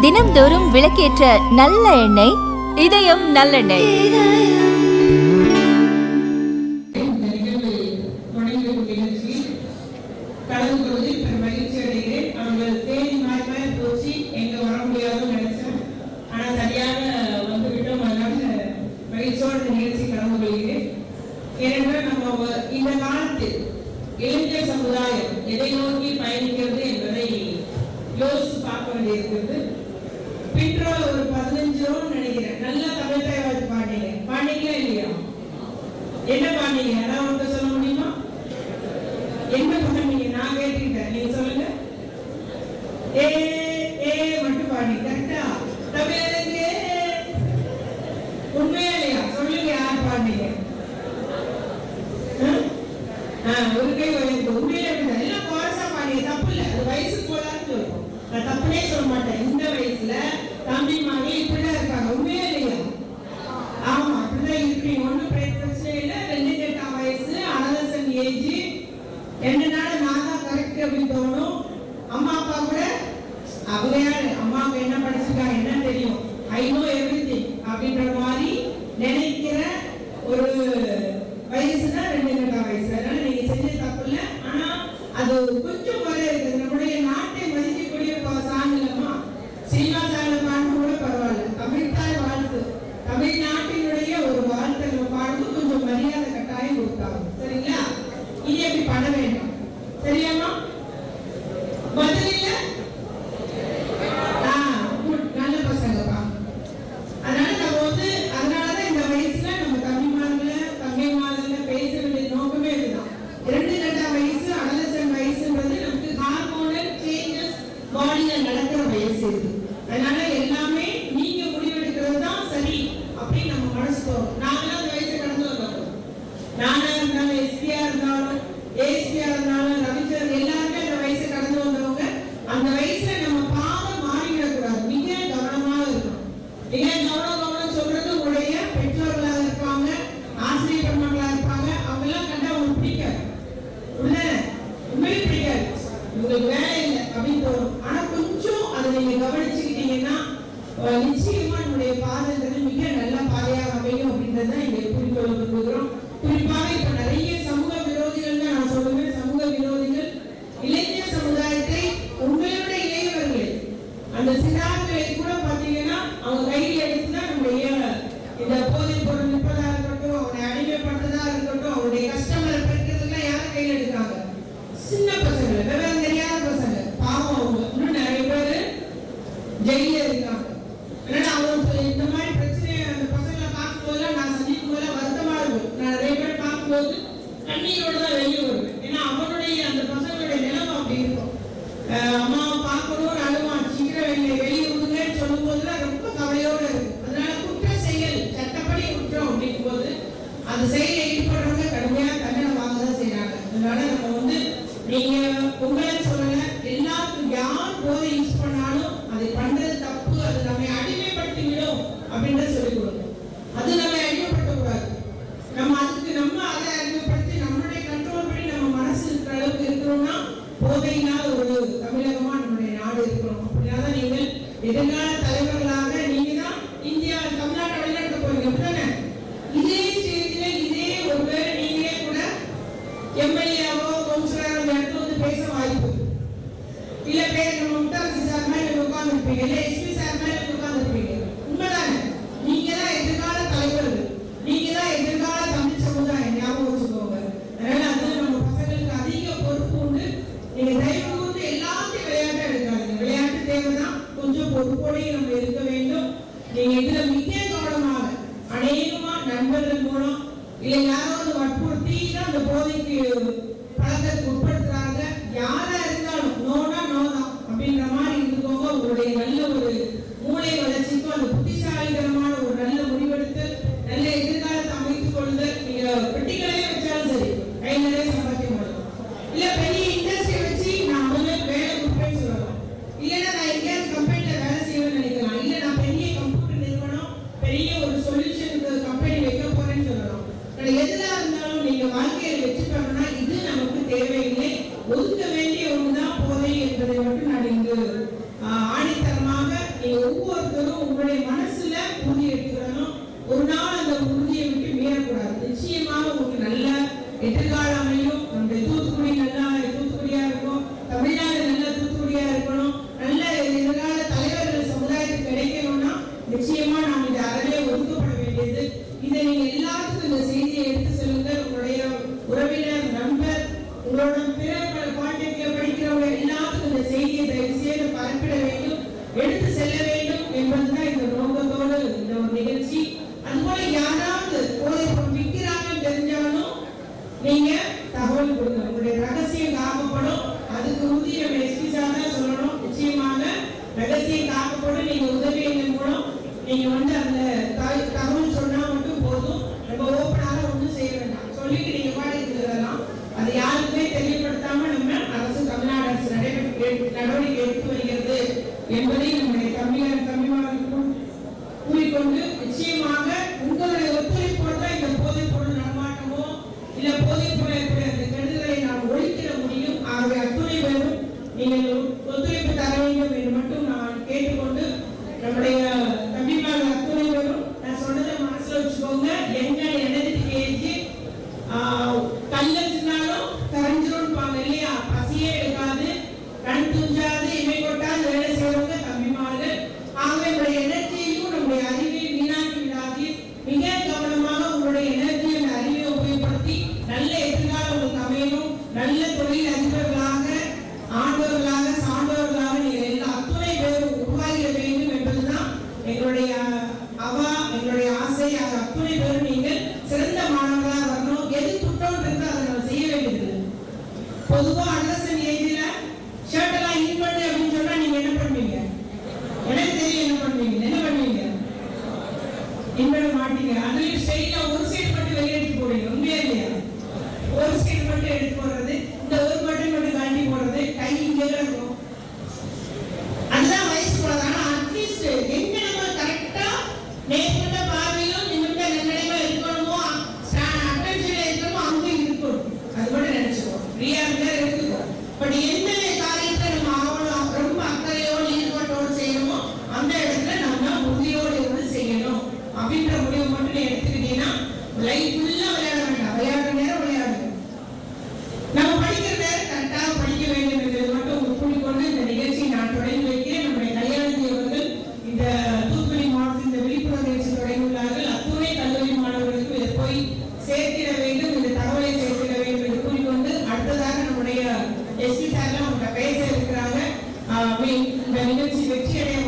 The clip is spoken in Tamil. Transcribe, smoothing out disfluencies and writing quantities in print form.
தினம்தோறும் விளக்கேற்ற நல்ல எண்ணெய் இதயம் நல்லெண்ணெய். இந்த காலத்தில் இளைஞர் சமுதாயம் எதை நோக்கி பயணிக்கிறது என்பதை யோசித்து பார்க்க வேண்டியிருக்கிறது. பெட்ரோல் ஒரு 15 ரூபா நினைக்கிறேன். நல்லா தமிழ் தாய்வாழ்த்து பாடினீங்களா இல்லையா? என்ன பாடினீங்க? அதான் உங்களுக்கு சொல்ல முடியுமா? என்ன பாடினீங்க? நான் கேட்டுக்கிட்டேன், நீங்க சொல்லுங்க. ஏ ஏ மட்டும் பாடி கரெக்டா? தமிழருக்கு உண்மையா இல்லையா? சொல்லுங்க, யார் பாடினீங்க? ஒரு கை உண்மையில எல்லாம் கோரஸா பாடிய தப்பு இல்லை. அது வயசுக்கு போலான்னு சொல்லுவோம். நான் தப்புனே சொல்ல மாட்டேன். இந்த வயசுல தம்பி மகள் இப்படிதான் இருக்காங்க. உண்மையா இல்லையா? ஆமா, அப்படிதான் இருக்கீங்க. ஒன்னும் பிரச்சனை இல்லை. 2 வயசு அனலசன் ஏஜ். 2 நாள் நான் தான் கரெக்ட் அப்படின்னு தோணும். அம்மா அப்பா கூட அவங்க யாரு, அம்மாவுக்கு என்ன படிச்சிருக்காங்க, என்ன தெரியும், ஐ நோ எவ்ரிதிங் அப்படின்ற மாதிரி நினைக்கிற ஒரு வயசுதான் 2 வயசு. அதனால நீங்க செஞ்ச தப்பு இல்லை. ஆனா அது கொஞ்சம் குறை இருக்குது. நம்முடைய நாட்டை மதிக்கக்கூடிய சாங் இல்லம்மா. சினிமா சாங்ல பாடுறது கூட பரவாயில்ல. தமிழ்தாய் வாழ்த்து, தமிழ்நாட்டினுடைய ஒரு வாழ்த்தை நம்ம பாடுறது கொஞ்சம் மரியாதை கட்டாயம் கொடுத்தாங்க. சரிங்களா? இனி அப்படி பண்ண வேண்டாம். சரியாமா? பதில் இல்ல? நல்ல பசங்கப்பா. அதனால நம்ம அதனாலதான் இந்த வயசுல நம்ம தங்கைமார்கள பேச வேண்டிய நோக்கமே இதுதான். 2 வயசு அடலசன் வயசுன்றது நமக்கு ஹார்மோனல் சேஞ்சஸ் பாடியில நடக்கிற வயசு இது. அதனால எல்லாமே நீங்க முடிவெடுக்கிறது தான் சரி அப்படின்னு நம்ம மனசு தோணும். நாங்களாம் அந்த வயசை கடந்து வந்தோம். நானா இருந்தாலும், எஸ்பியா இருந்தாலும், ஏஎஸ்பியா இருந்தாலும், ரவிச்சந்திரன் எல்லாருமே அந்த வயசை கடந்து வந்தவங்க. அந்த வயசுல நம்ம பாவம் மாறிவிடக்கூடாது. மிக கவனமாக இருக்கணும். மிக கவனம் சொல்றது உங்களுடைய பெற்றோர்களாக இருப்பாங்க, ஆசிரியர் பெருமக்களா இருப்பாங்க. அவங்க எல்லாம் கண்டா உங்களுக்கு பிடிக்காது, உண்மையிலே பிடிக்காது. உங்களுக்கு வேலை இல்லை அப்படின்னு தோணும். ஆனா கொஞ்சம் அதை நீங்க கவனிச்சுக்கிட்டீங்கன்னா நிச்சயமா நம்முடைய பாதைன்றது மிக நல்ல பாதையாக அமையும் அப்படின்றத இங்க குறிக்கோள் விரும்புகிறோம். குறிப்பாக இப்ப நிறைய சமூக விரோதிகள் தான் நான் சொல்லுவேன். சமூக விரோதிகள் இளைஞர் சமுதாயத்தை, உங்களோட இளையவர்கள் அந்த சிறார்களை கூட பாத்தீங்கன்னா அவங்க கையில் எடுத்துதான் நம்முடைய இந்த போதைப் பொருள் நிற்பதா இருக்கட்டும், அவனை அடிமைப்படுறதா இருக்கட்டும், அவனுடைய கஸ்டமரை பெருக்கிறதுலாம் யாரும் கையில் எடுக்காங்க? சின்ன பசங்க, விவரம் தெரியாத பசங்க. பாவம், அவங்க இன்னும் நிறைய பேரு ஜெயில இருக்காங்க. அதனால அவங்க இந்த மாதிரி பிரச்சனை அந்த பசங்களை பார்க்கும் போதெல்லாம் நான் சந்திக்கும் போதெல்லாம் வருத்தமா இருக்கும். நான் நிறைய பேர் பார்க்கும்போது கண்ணீரோட தான் வெளியே வருவேன். ஏன்னா அவனுடைய அந்த பசங்களுடைய நிலைமை அப்படி இருக்கும். அம்மாவை பார்க்கணும், அழுவான், சீக்கிரம் வெளியே விடுங்கன்னு சொல்லும் போதுலாம் ரொம்ப கவலையோட இருக்கும். அதனால குற்ற செயல், சட்டப்படி குற்றம் அப்படிங்கும் போது அந்த செயலை ஈடுபடுறவங்க கடுமையாக தண்டனை வாங்க தான் செய்யறாங்க. அதனால நம்ம நீங்க உங்களை சொல்லல, எல்லாருக்கும் யார் போதை யூஸ் பண்ணாலும் அதை பண்றது தப்பு, அது நம்மை அடிமைப்படுத்தி விடும் அப்படின்றத சொல்லிக் கொடுக்கணும். அது நம்மை அடிமைப்படுத்தக்கூடாது. நம்ம அதை அடிமைப்படுத்தி நம்மளுடைய கண்ட்ரோல் படி நம்ம மனசு இருக்கிற அளவுக்கு இருக்கிறோம்னா போதையினால் ஒரு தமிழகமா நம்முடைய நாடு இருக்கணும். அப்படின்னாதான் நீங்கள் எதிர்கால தலைவர்களாக நீங்க தான் இந்தியா தமிழ்நாட்டை வழிநடத்த போறீங்க. அப்படித்தானே? இதே ஸ்டேஜ்ல இதே ஒருவேளை நீங்களே கூட எம்எல்ஏவோ கவுன்சிலரோ அந்த இடத்துல பேச வாய்ப்பு இல்ல. பேர் நம்ம முட்டாசி சார் மாதிரி உட்கார்ந்து இருப்பீங்க, இல்ல எஸ்பி சார் மாதிரி உட்கார்ந்து இருப்பீங்க. உண்மைதானே? நீங்க தான் எதிர்கால தலைவர்கள், நீங்க தான் எதிர்கால தமிழ் சமுதாயம். ஞாபகம் வச்சுக்கோங்க. அதனால அது நம்ம பசங்களுக்கு அதிக பொறுப்பு உண்டு. நீங்க தயவு கூர்ந்து எல்லாத்தையும் விளையாட்டா எடுக்காதீங்க. விளையாட்டு தேவைதான், கொஞ்சம் பொறுப்போடையும் நம்ம இருக்க வேண்டும். நீங்க இதுல மிக கவனமாக, அநேகமா நண்பர்கள் மூலம் இல்ல யாராவது வற்புறுத்தி தான் அந்த போதைக்கு பழக்கத்துக்கு உட்படுத்துறாங்க. யாரா இருந்தாலும் நோனா நோதான் அப்படின்ற மாதிரி இருந்துக்கோங்க. உங்களுடைய நல்ல ஒரு மூளை வளர்ச்சிக்கும் அந்த புத்திசாலித்தனமான ஒரு நல்ல முடிவெடுத்து நல்ல எதிர்காலத்தை அமைத்துக் கொள்ளுதல். நீங்க பெட்டிகளே வச்சாலும் சரி, கை நிறைய சம்பாதிக்க முடியும். இல்ல பெரிய இண்டஸ்ட்ரி வச்சு நான் வேலை கொடுப்பேன்னு சொல்லலாம். இல்லைன்னா நான் எங்கேயாவது கம்பெனில வேலை செய்வேன்னு நினைக்கலாம். இல்ல நான் பெரிய கம்ப்யூட்டர் நிறுவனம், பெரிய ஒரு சொல்யூஷனுக்கு கம்பெனி வைக்க போறேன்னு சொல்லலாம். எதுல இருந்தாலும் நீங்க வாழ்க்கையை வெற்றி பெறணும்னா இது நமக்கு தேவையில்லை. ஒதுக்க வேண்டிய ஒண்ணுதான் போதை என்பதை மட்டும் நான் இங்கு உங்களுடைய மனசுல உறுதி எடுத்துக்கணும். ஒரு நாள் அந்த உறுதியை விட்டு மீறக்கூடாது. நிச்சயமாக உங்களுக்கு நல்ல எதிர்காலம் அமையும். நம்முடைய தூத்துக்குடி நல்லா தூத்துக்குடியா இருக்கும், தமிழ்நாடு நல்ல தூத்துக்குடியா இருக்கணும், நல்ல எதிர்கால தலைவர்கள் சமுதாயத்துக்கு கிடைக்கணும்னா நிச்சயமா நாம் இந்த அறவே ஒதுக்கப்பட வேண்டியது. இதை நீங்க எல்லாத்துக்கும் இந்த செய்தியை எடுத்து செல்லுங்க. உங்களுடைய உறவினர், நண்பர், உங்களோட பிற கான்டாக்ட்ல படிக்கிறவங்க எல்லாத்துக்கும் இந்த செய்தியை தயவு செய்து பரப்பிட வேண்டும், எடுத்து செல்ல வேண்டும் என்பதுதான் இந்த நோக்கத்தோடு இந்த ஒரு நிகழ்ச்சி. அதுபோல யாராவது போதைப்பொருள் விற்கிறாங்கன்னு தெரிஞ்சாலும் நீங்க தகவல் கொடுங்க. உங்களுடைய ரகசியம் காக்கப்படும். அதுக்கு உறுதி நம்ம எஸ்பி சார் தான் சொல்லணும். நிச்சயமாக ரகசியம் காக்கப்படும். நீங்க உதவியின் மூலம் நீங்க அந்த தகவல் சொன்னா மட்டும் போதும். நம்ம ஓப்பனாக ஒன்றும் செய்ய வேண்டாம். சொல்லிட்டு நீங்க பாடி இருக்கிறதெல்லாம் அதை யாருக்குமே தெரியப்படுத்தாம நம்ம அரசு, தமிழ்நாடு அரசு நடவடிக்கை எடுத்து வருகிறது என்பதை நம்முடைய தமிழ்நாடுக்கும் கூறிக்கொண்டு, நிச்சயமாக உங்களுடைய ஒத்துழைப்போடு தான் இந்த போதைப் பொருள் நடமாட்டமோ இல்ல போதைப் பொருள் அந்த கெடுதலை நாம் ஒழிக்கிற முடியும். ஆகவே அத்துணை பேரும் நீங்கள் ஒத்துழைப்பு தர வேண்டும் என்று மட்டும் நான் கேட்டுக்கொண்டு, நம்முடைய தமிழ்நாடு அத்துணை பேரும் நான் சொன்னதை மனசுல வச்சுக்கோங்க. எங்க எனர்ஜி கேஜி கல்லச்சுனாலும் கரைஞ்சிரும் இல்லையா? பசியே எடுக்காது, கண் துஞ்சாது, இமை கொட்டாது வேலை செய்யறவங்க தம்பிமார்கள். ஆகவே உங்களுடைய எனர்ஜியையும் நம்முடைய அறிவையும் வீணாக்கி விடாது. மிக கவனமாக உங்களுடைய எனர்ஜியை அறிவை உபயோகப்படுத்தி நல்ல எதிர்காலம் உங்களுக்கு அமையணும். நல்ல தொழில் அதிபர்களாக, ஆண்டவர்களாக, சான்றவர்களாக நீங்கள் எல்லா அத்துணை பேரும் உருவாகிட வேண்டும் என்பதுதான் எங்களுடைய எங்களுடைய ஆசை. அத்துணை பேரும் நீங்கள் சிறந்த மாணவர்களாக வரணும். எது குற்றம் இருந்து அதை நம்ம செய்ய வேண்டியது. பொதுவா அட்ரஸன் ஏஜ்ல ஷர்ட் எல்லாம் இன் பண்ணு அப்படின்னு சொன்னா நீங்க என்ன பண்ணுவீங்க? எனக்கு தெரியும் என்ன பண்ணுவீங்க. என்ன பண்ணுவீங்க? இன் பண்ண மாட்டீங்க. அதுலயும் ஸ்ட்ரெயிட்டா ஒரு சைடு மட்டும் வெளியே எடுத்து போடுவீங்க. உண்மையா இல்லையா? ஒரு சைடு மட்டும் எடுத்து போடுறது, இந்த ஒரு பட்டன் மட்டும் கழட்டி போடுறது, கை இங்க இருக்கும். அதுதான் வயசு போடுறது. ஆனா அட்லீஸ்ட் எங்க நம்ம கரெக்டா நேர்கொண்ட பார்வையிலும் நிமிட நிர்ணயமா இருக்கணுமோ, அட்டென்ஷன்ல இருக்கணுமோ அங்கே இருக்கணும். அது மட்டும் நினைச்சுக்கோ. ஃப்ரீயா இருந்தா எடுத்துக்கோ. பட் எந்த காரியத்தை நம்ம ஆவணம் ரொம்ப அக்கறையோடு ஈடுபாட்டோடு செய்யணுமோ அந்த இடத்துல நம்ம உறுதியோடு இருந்து செய்யணும் அப்படின்ற முடிவு மட்டும் எடுத்துக்கிட்டீங்கன்னா லைஃப் ஃபுல்லா விளையாட வேண்டாம். விளையாடுற நேரம் விளையாடுங்க. நம்ம படிக்கிற நேரம் கரெக்டாக படிக்க வேண்டும் என்பதை மட்டும் கூறிக்கொண்டு இந்த நிகழ்ச்சியை நான் தொடங்கி வைக்கிறேன். நம்முடைய கல்யாணி அவர்கள் இந்த தூத்துக்குடி மாவட்டத்தில் இந்த விழிப்புணர்வு நிகழ்ச்சி தொடங்கியுள்ளார்கள். அத்துணை கல்லூரி மாணவர்களுக்கு இதை போய் சேர்த்திட வேண்டும், இந்த தகவலை சேர்த்திட வேண்டும் என்று கூறிக்கொண்டு, அடுத்ததாக நம்முடைய எஸ்பி சார்லாம் அவங்க பேச இருக்கிறாங்க. இந்த நிகழ்ச்சி வெற்றி அடைய